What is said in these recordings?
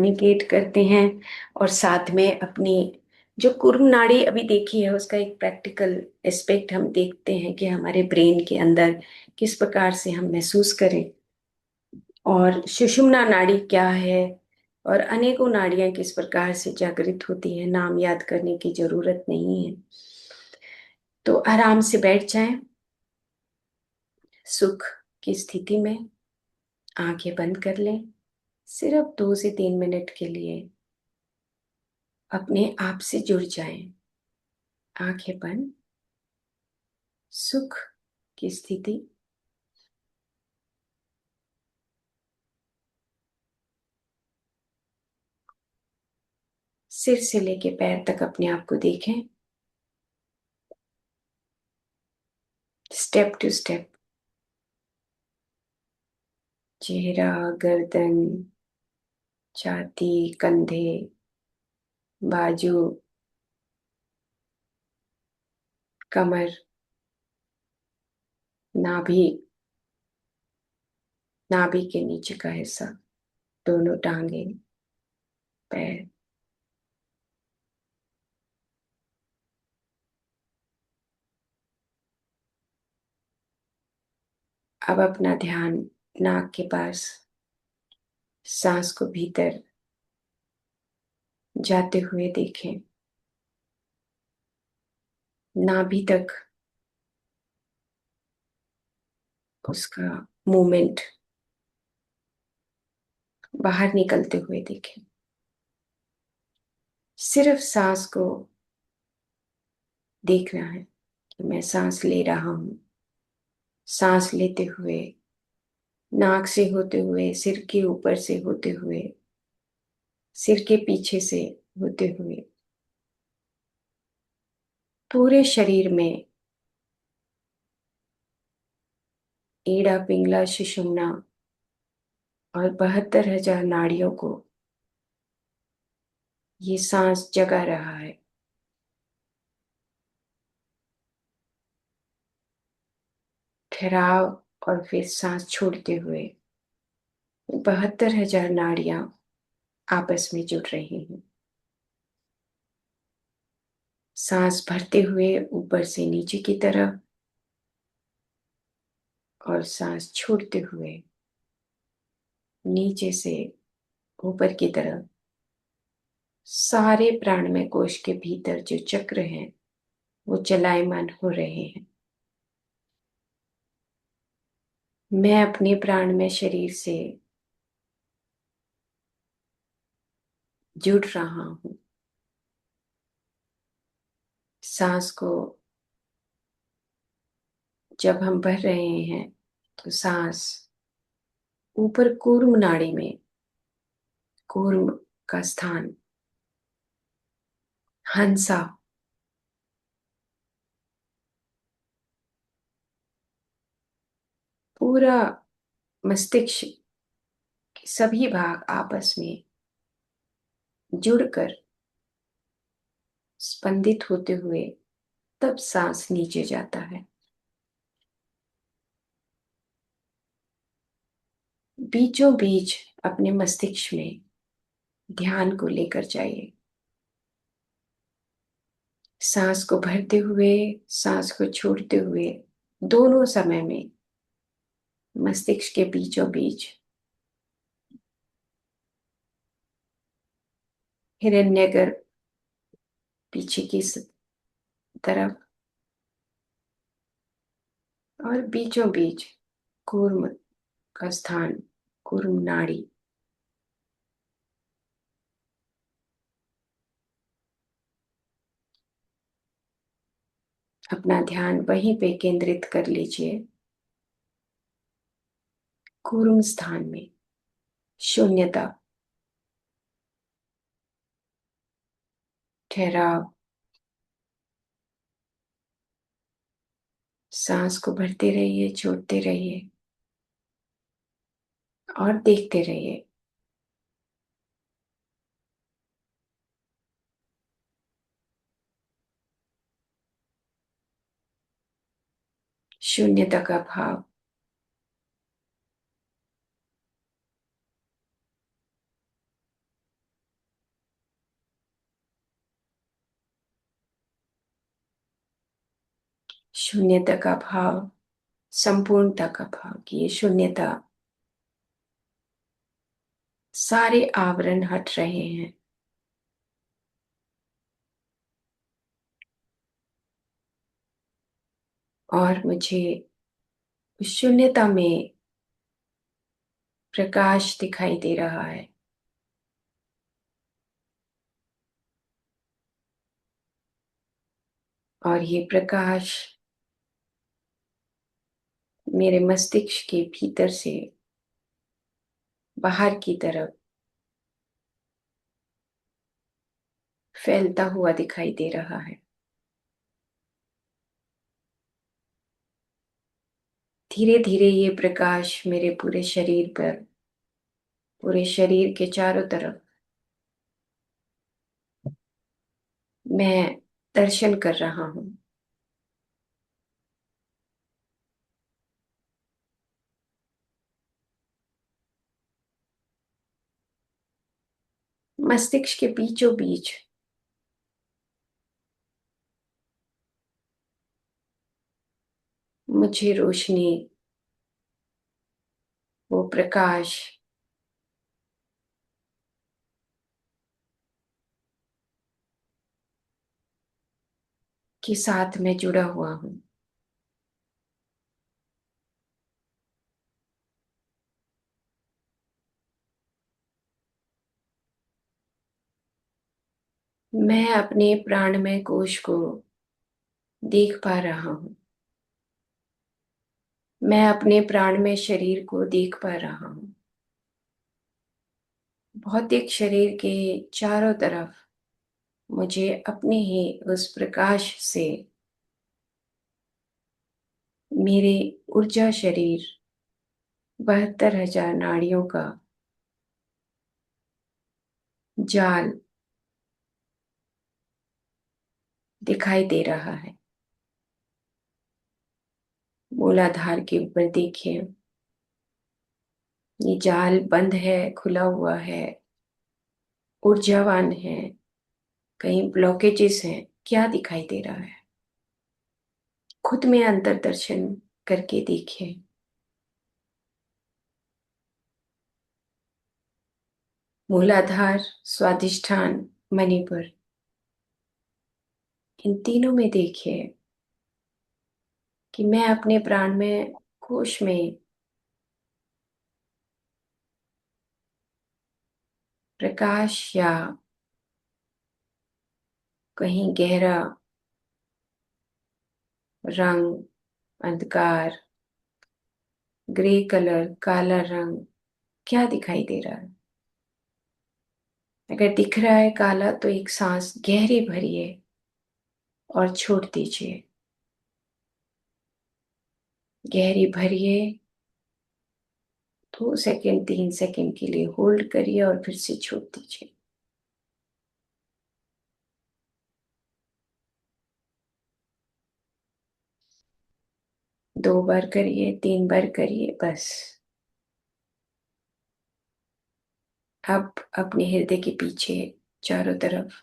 Communicate करते हैं और साथ में अपनी जो कुर्म नाड़ी अभी देखी है उसका एक प्रैक्टिकल एस्पेक्ट हम देखते हैं कि हमारे ब्रेन के अंदर किस प्रकार से हम महसूस करें और सुषुम्ना नाड़ी क्या है और अनेकों नाड़ियां किस प्रकार से जागृत होती हैं। नाम याद करने की जरूरत नहीं है। तो आराम से बैठ जाएं, सुख की स्थिति में आंखें बंद कर लें। सिर्फ 2 से 3 मिनट के लिए अपने आप से जुड़ जाएं। आंखें बंद, सुख की स्थिति। सिर से लेके पैर तक अपने आप को देखें, स्टेप टू स्टेप। चेहरा, गर्दन, छाती, कंधे, बाजू, कमर, नाभि, नाभि के नीचे का हिस्सा, दोनों टांगे, पैर। अब अपना ध्यान नाक के पास सांस को भीतर जाते हुए देखें। नाभि तक उसका मूवमेंट बाहर निकलते हुए देखें। सिर्फ सांस को देखना है कि मैं सांस ले रहा हूं। सांस लेते हुए नाक से होते हुए, सिर के ऊपर से होते हुए, सिर के पीछे से होते हुए, पूरे शरीर में ईड़ा, पिंगला, सुषुम्ना और 72,000 नाड़ियों को ये सांस जगा रहा है। ठहराव और फिर सांस छोड़ते हुए 72,000 नाड़ियां आपस में जुड़ रही हैं। सांस भरते हुए ऊपर से नीचे की तरफ और सांस छोड़ते हुए नीचे से ऊपर की तरफ। सारे प्राणमय कोश के भीतर जो चक्र हैं वो चलायमान हो रहे हैं। मैं अपने प्राणमय शरीर से जुड़ रहा हूं। सांस को जब हम भर रहे हैं तो सांस ऊपर कूर्म नाड़ी में, कूर्म का स्थान, हंसा, पूरा मस्तिष्क के सभी भाग आपस में जुड़कर स्पंदित होते हुए तब सांस नीचे जाता है। बीचों बीच अपने मस्तिष्क में ध्यान को लेकर जाइए। सांस को भरते हुए, सांस को छोड़ते हुए, दोनों समय में मस्तिष्क के बीचों बीच हिरण्यगर्भ पीछे की तरफ और बीचों बीच कूर्म का स्थान, कूर्म नाड़ी। अपना ध्यान वहीं पे केंद्रित कर लीजिए, कूर्म स्थान में, शून्यता, ठहराव। सांस को भरते रहिए, छोड़ते रहिए और देखते रहिए। शून्यता का भाव। शून्यता का भाव, संपूर्णता का भाव कि ये शून्यता, सारे आवरण हट रहे हैं और मुझे उस शून्यता में प्रकाश दिखाई दे रहा है। और ये प्रकाश मेरे मस्तिष्क के भीतर से बाहर की तरफ फैलता हुआ दिखाई दे रहा है। धीरे धीरे ये प्रकाश मेरे पूरे शरीर पर, पूरे शरीर के चारों तरफ मैं दर्शन कर रहा हूं। मस्तिष्क के बीचों बीच मुझे रोशनी, वो प्रकाश के साथ मैं जुड़ा हुआ हूं। मैं अपने प्राणमय कोश को देख पा रहा हूं। मैं अपने प्राणमय शरीर को देख पा रहा हूं। भौतिक शरीर के चारों तरफ मुझे अपने ही उस प्रकाश से मेरे ऊर्जा शरीर, 72,000 नाड़ियों का जाल दिखाई दे रहा है। मूलाधार के ऊपर देखिए, ये जाल बंद है, खुला हुआ है, ऊर्जावान है, कहीं ब्लॉकेजेस हैं, क्या दिखाई दे रहा है? खुद में अंतर दर्शन करके देखिए। मूलाधार, स्वादिष्ठान, मणिपुर, इन तीनों में देखिए कि मैं अपने प्राण में, कोश में प्रकाश या कहीं गहरा रंग, अंधकार, ग्रे कलर, काला रंग, क्या दिखाई दे रहा है? अगर दिख रहा है काला तो एक सांस गहरी भरिए और छोड़ दीजिए। गहरी भरिए, 2 सेकंड 3 सेकंड के लिए होल्ड करिए और फिर से छोड़ दीजिए। दो बार करिए, 3 बार करिए, बस। अब अपने हृदय के पीछे चारों तरफ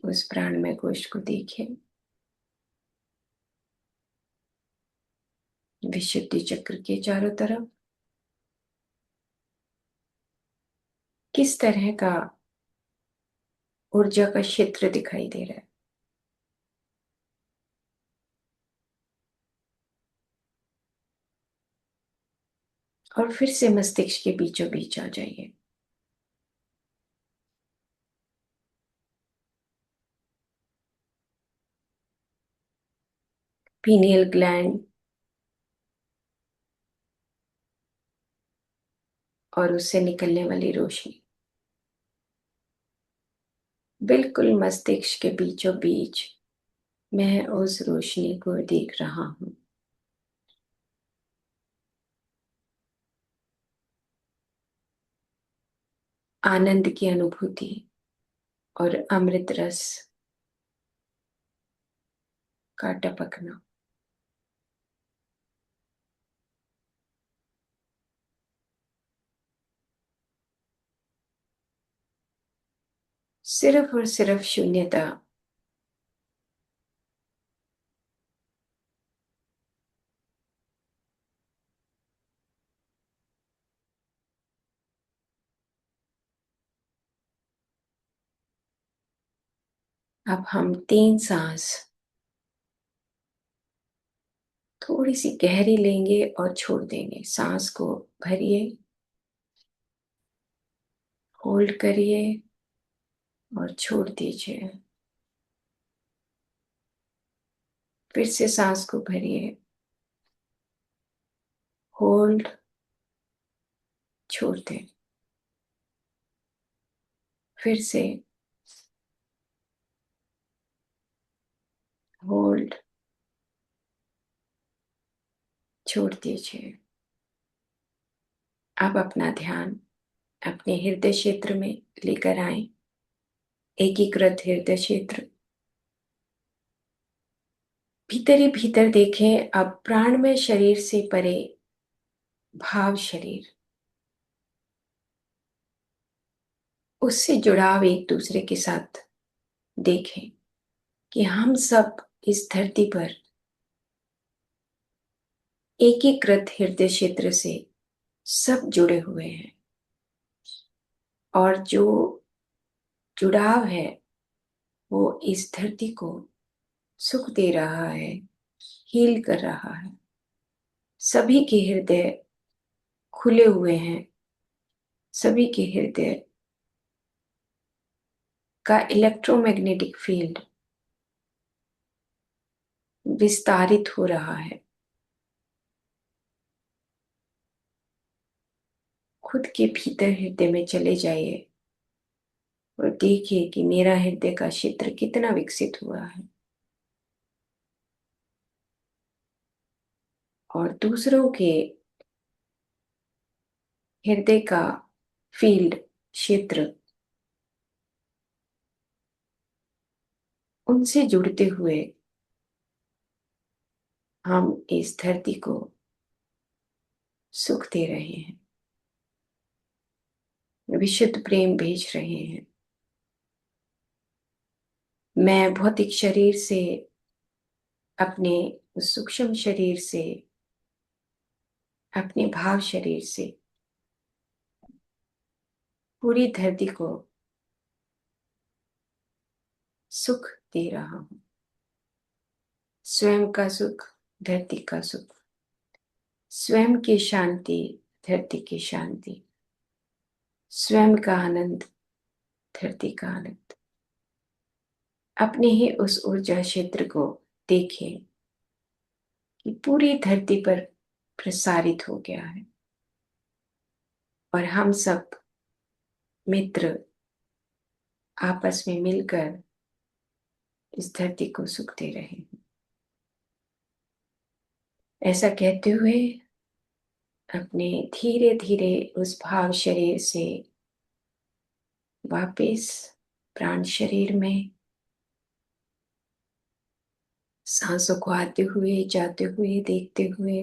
उस प्राणमय कोश को देखिए। विशुद्धि चक्र के चारों तरफ किस तरह का ऊर्जा का क्षेत्र दिखाई दे रहा है? और फिर से मस्तिष्क के बीचों बीच आ जाइए। पीनियल ग्लैंड और उससे निकलने वाली रोशनी बिल्कुल मस्तिष्क के बीचों बीच, मैं उस रोशनी को देख रहा हूं। आनंद की अनुभूति और अमृत रस का टपकना। सिर्फ और सिर्फ शून्यता अब हम 3 सांस थोड़ी सी गहरी लेंगे और छोड़ देंगे। सांस को भरिए, होल्ड करिए और छोड़ दीजिए। फिर से सांस को भरिए, होल्ड, छोड़ दें। फिर से होल्ड, छोड़ दीजिए। अब अपना ध्यान अपने हृदय क्षेत्र में लेकर आए। एकीकृत हृदय क्षेत्र, भीतर ही भीतर देखें। अब प्राणमय शरीर से परे भाव शरीर, उससे जुड़ाव एक दूसरे के साथ देखें कि हम सब इस धरती पर एकीकृत हृदय क्षेत्र से सब जुड़े हुए हैं। और जो जुड़ाव है वो इस धरती को सुख दे रहा है, हील कर रहा है। सभी के हृदय खुले हुए हैं। सभी के हृदय का इलेक्ट्रोमैग्नेटिक फील्ड विस्तारित हो रहा है। खुद के भीतर हृदय में चले जाइए और देखिए कि मेरा हृदय का क्षेत्र कितना विकसित हुआ है। और दूसरों के हृदय का फील्ड, क्षेत्र, उनसे जुड़ते हुए हम इस धरती को सुख दे रहे हैं, विशुद्ध प्रेम भेज रहे हैं। मैं भौतिक शरीर से, अपने उस सूक्ष्म शरीर से, अपने भाव शरीर से पूरी धरती को सुख दे रहा हूं। स्वयं का सुख, धरती का सुख। स्वयं की शांति, धरती की शांति। स्वयं का आनंद, धरती का आनंद। अपने ही उस ऊर्जा क्षेत्र को देखें कि पूरी धरती पर प्रसारित हो गया है। और हम सब मित्र आपस में मिलकर इस धरती को सुख दे रहे हैं। ऐसा कहते हुए अपने धीरे धीरे उस भाव शरीर से वापस प्राण शरीर में सांसों को आते हुए, जाते हुए, देखते हुए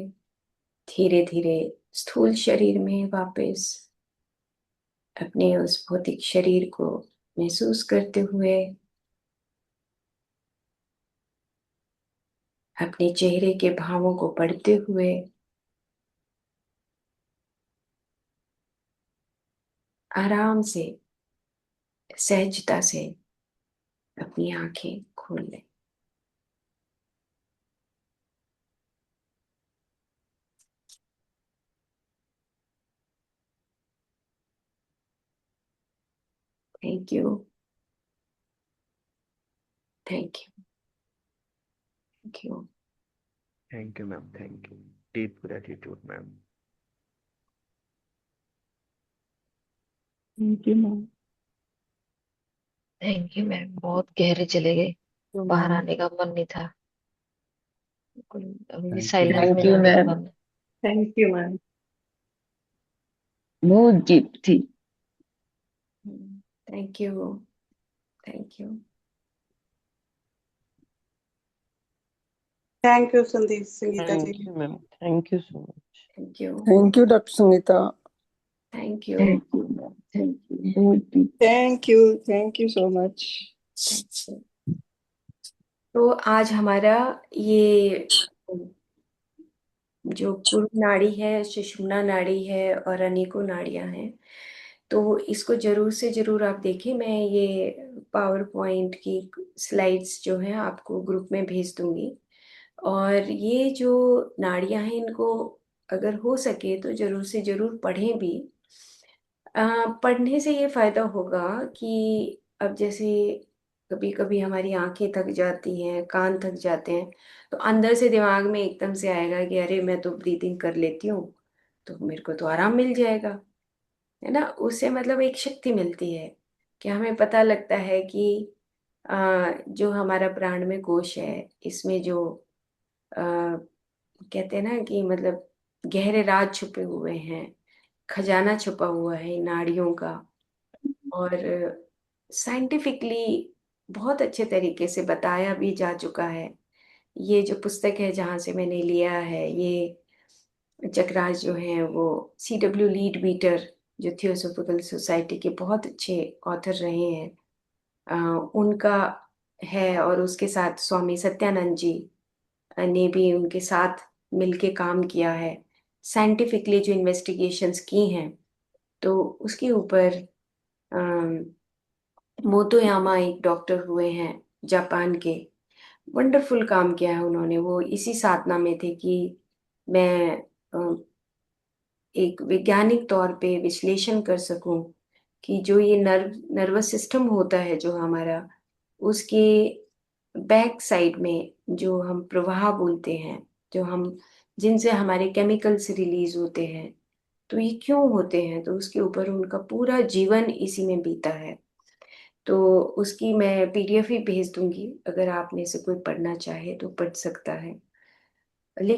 धीरे धीरे स्थूल शरीर में वापस अपने उस भौतिक शरीर को महसूस करते हुए अपने चेहरे के भावों को पढ़ते हुए आराम से, सहजता से अपनी आंखें खोल लें। Thank you, thank you, thank you. Thank you, ma'am. Thank you. Deep gratitude, ma'am. Thank you ma'am. Thank you ma'am, बहुत गहरे चले गए। बाहर आने का मन नहीं था। बिल्कुल अभी भी Thank you, साइलेंस ma'am. में थैंक यू जाने का मैम। मन है। Thank you ma'am. बहुत डीप थी। Thank you, thank you. Thank you Sandeep Sangeeta ji. Thank you ma'am. Thank you so much. Thank you, thank you doctor Sangeeta. Thank you, thank you ma'am. Thank you, बहुत deep. Thank you so much. Thank you. तो आज हमारा ये जो कुर्म नाड़ी है, सुषुम्ना नाड़ी है और अनेकों नाड़ियां हैं, तो इसको जरूर से जरूर आप देखें। मैं ये पावर पॉइंट की स्लाइड्स जो हैं आपको ग्रुप में भेज दूंगी। और ये जो नाड़ियां हैं इनको अगर हो सके तो जरूर से जरूर पढ़ें भी। पढ़ने से ये फायदा होगा कि अब जैसे कभी कभी हमारी आंखें थक जाती हैं, कान थक जाते हैं, तो अंदर से दिमाग में एकदम से आएगा कि अरे मैं तो ब्रीदिंग कर लेती हूँ तो मेरे को तो आराम मिल जाएगा, है ना। उससे मतलब एक शक्ति मिलती है कि हमें पता लगता है कि जो हमारा प्राणमय कोश है इसमें जो कहते हैं ना कि मतलब गहरे राज छुपे हुए हैं, खजाना छुपा हुआ है इन नाड़ियों का। और साइंटिफिकली बहुत अच्छे तरीके से बताया भी जा चुका है। ये जो पुस्तक है जहाँ से मैंने लिया है, ये चक्रास जो हैं वो CW लीड बीटर जो थियोसोफिकल सोसाइटी के बहुत अच्छे ऑथर रहे हैं, उनका है। और उसके साथ स्वामी सत्यानंद जी ने भी उनके साथ मिलके काम किया है, साइंटिफिकली जो इन्वेस्टिगेशंस की हैं। तो उसके ऊपर मोतोयामा एक डॉक्टर हुए हैं जापान के, वंडरफुल काम किया है उन्होंने। वो इसी साधना में थे कि मैं एक वैज्ञानिक तौर पे विश्लेषण कर सकूं कि जो ये नर्वस सिस्टम होता है जो हमारा, उसके बैक साइड में जो हम प्रवाह बोलते हैं, जो हम जिनसे हमारे केमिकल्स रिलीज होते हैं, तो ये क्यों होते हैं, तो उसके ऊपर उनका पूरा जीवन इसी में बीता है। तो उसकी मैं PDF ही भेज दूंगी, अगर आप में से कोई पढ़ना चाहे तो पढ़ सकता है। लेकिन